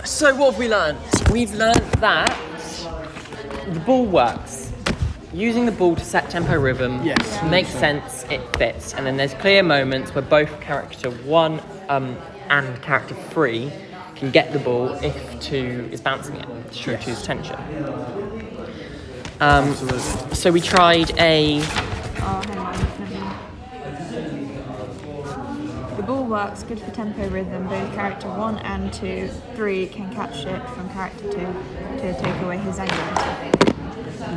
So what have we learned? We've learned that the ball works. Using the ball to set tempo rhythm makes sense, it fits. And then there's clear moments where both character 1 and character 3 can get the ball if 2 is bouncing it to show 2's tension. So we tried a... Oh, hang on. The ball works, good for tempo rhythm. Both character 1 and 2, 3 can catch it from character 2 to take away his anxiety.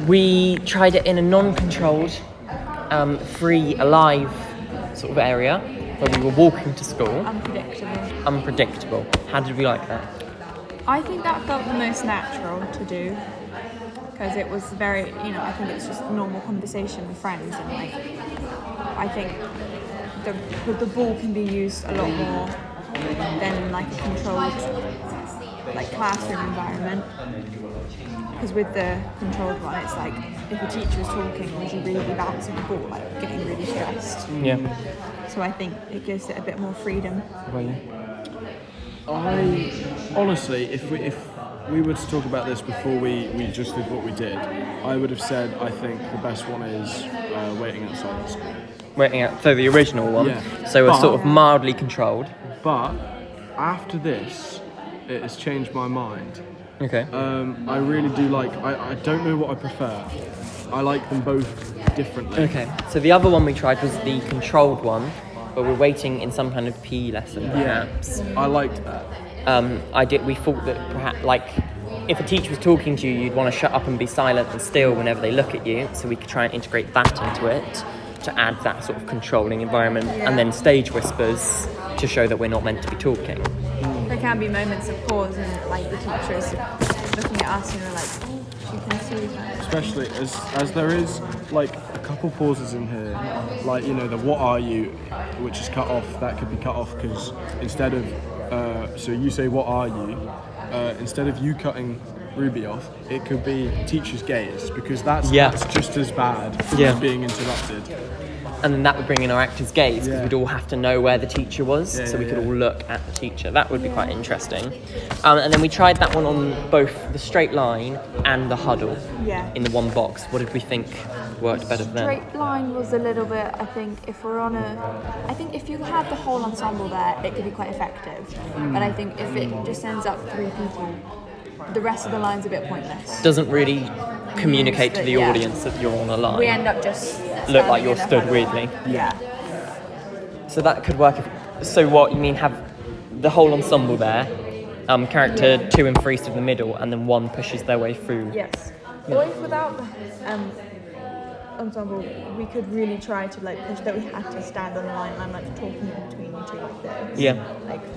We tried it in a non-controlled, free, alive sort of area where we were walking to school. Unpredictable. How did we like that? I think that felt the most natural to do because it was very, I think it's just normal conversation with friends and I think the ball can be used a lot more than like a controlled classroom environment. Because with the controlled one, it's like if a teacher is talking, would you really be bouncing the ball, getting really stressed? Yeah. So I think it gives it a bit more freedom. I honestly, if we were to talk about this before we just did what we did, I would have said I think the best one is waiting outside the school. So the original one. Yeah. So we're sort of mildly controlled. But after this, it has changed my mind. Okay. I really do I don't know what I prefer. I like them both differently. Okay. So the other one we tried was the controlled one, where we're waiting in some kind of PE lesson, perhaps. I liked that. We thought that perhaps, if a teacher was talking to you, you'd want to shut up and be silent and still whenever they look at you, so we could try and integrate that into it to add that sort of controlling environment, and then stage whispers to show that we're not meant to be talking. There can be moments of pause and the teacher is looking at us and we're like, oh, she can see that. Especially as there is a couple pauses in here, the what are you, which is cut off, that could be cut off because instead of, so you say what are you, instead of you cutting Ruby off, it could be teacher's gaze because that's just as bad as being interrupted. And then that would bring in our actor's gaze because we'd all have to know where the teacher was, so we could all look at the teacher. That would be quite interesting. And then we tried that one on both the straight line and the huddle in the one box. What did we think worked better then? Straight line was a little bit, I think if you had the whole ensemble there, it could be quite effective. But I think if it just ends up 3 people, the rest of the line's a bit pointless. Doesn't really communicate to the audience that you're on a line. We end up just look like you're stood weirdly. Yeah. So that could work. So what you mean? Have the whole ensemble there, character 2 and 3 stood in the middle, and then 1 pushes their way through. Yes. Or if without the ensemble, we could really try to push that we had to stand on the line and I'm talking in between you two like this. Yeah.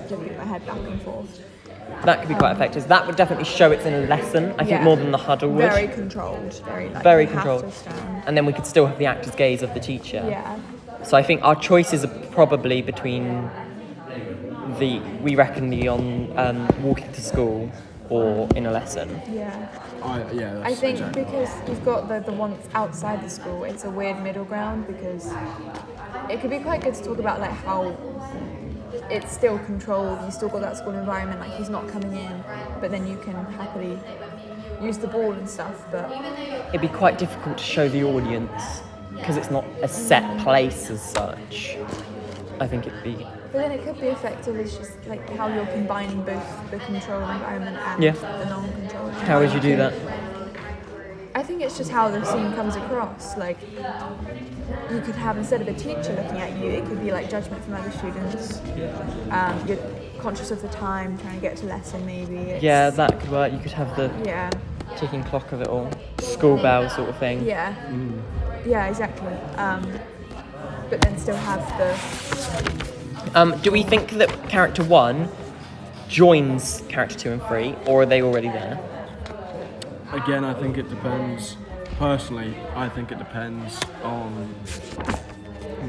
Flipping my head back and forth. That could be quite effective. That would definitely show it's in a lesson, I think, more than the huddle would. Very controlled. Very controlled. And then we could still have the actor's gaze of the teacher. Yeah. So I think our choices are probably between we reckon the on walking to school or in a lesson. Yeah. I think because you've got the one outside the school, it's a weird middle ground because it could be quite good to talk about how it's still controlled, you still got that school environment, he's not coming in, but then you can happily use the ball and stuff, but... It'd be quite difficult to show the audience, because it's not a set place as such. I think it'd be... But then it could be effective, it's just how you're combining both the controlled environment and the non-controlled environment. How would you do that? I think it's just how the scene comes across. You could have, instead of a teacher looking at you, it could be judgment from other students. You're conscious of the time, trying to get to lesson maybe. Yeah, that could work. You could have the ticking clock of it all. School bell sort of thing. Yeah. Yeah, exactly. But then still have the... Do we think that character 1 joins character 2 and 3, or are they already there? Again, I think it depends. Personally, I think it depends on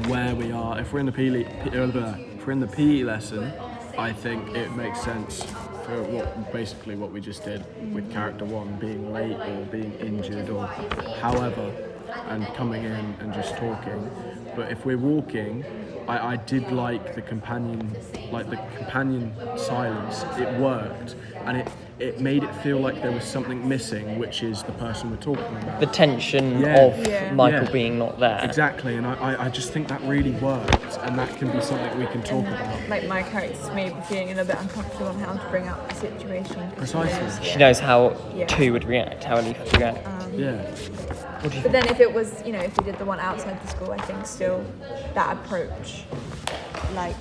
where we are. If we're in the PE lesson, I think it makes sense for what we just did with character 1 being late or being injured or however, and coming in and just talking. But if we're walking, I did like the companion silence. It worked, and it made it feel like there was something missing, which is the person we're talking about. The tension Yeah. of Yeah. Michael Yeah. being not there. Exactly, and I just think that really worked, and that can be something we can talk about. Like my character's maybe feeling a little bit uncomfortable on how to bring up the situation. 'cause she Precisely. knows- She knows how Yeah. 2 would react, how Elif would react. Yeah. But then if it was, if we did the one outside the school, I think still that approach, like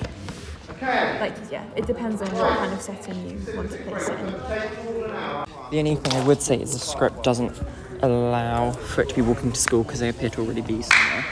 yeah, it depends on what kind of setting you want to place it in. The only thing I would say is the script doesn't allow for it to be walking to school because they appear to already be somewhere.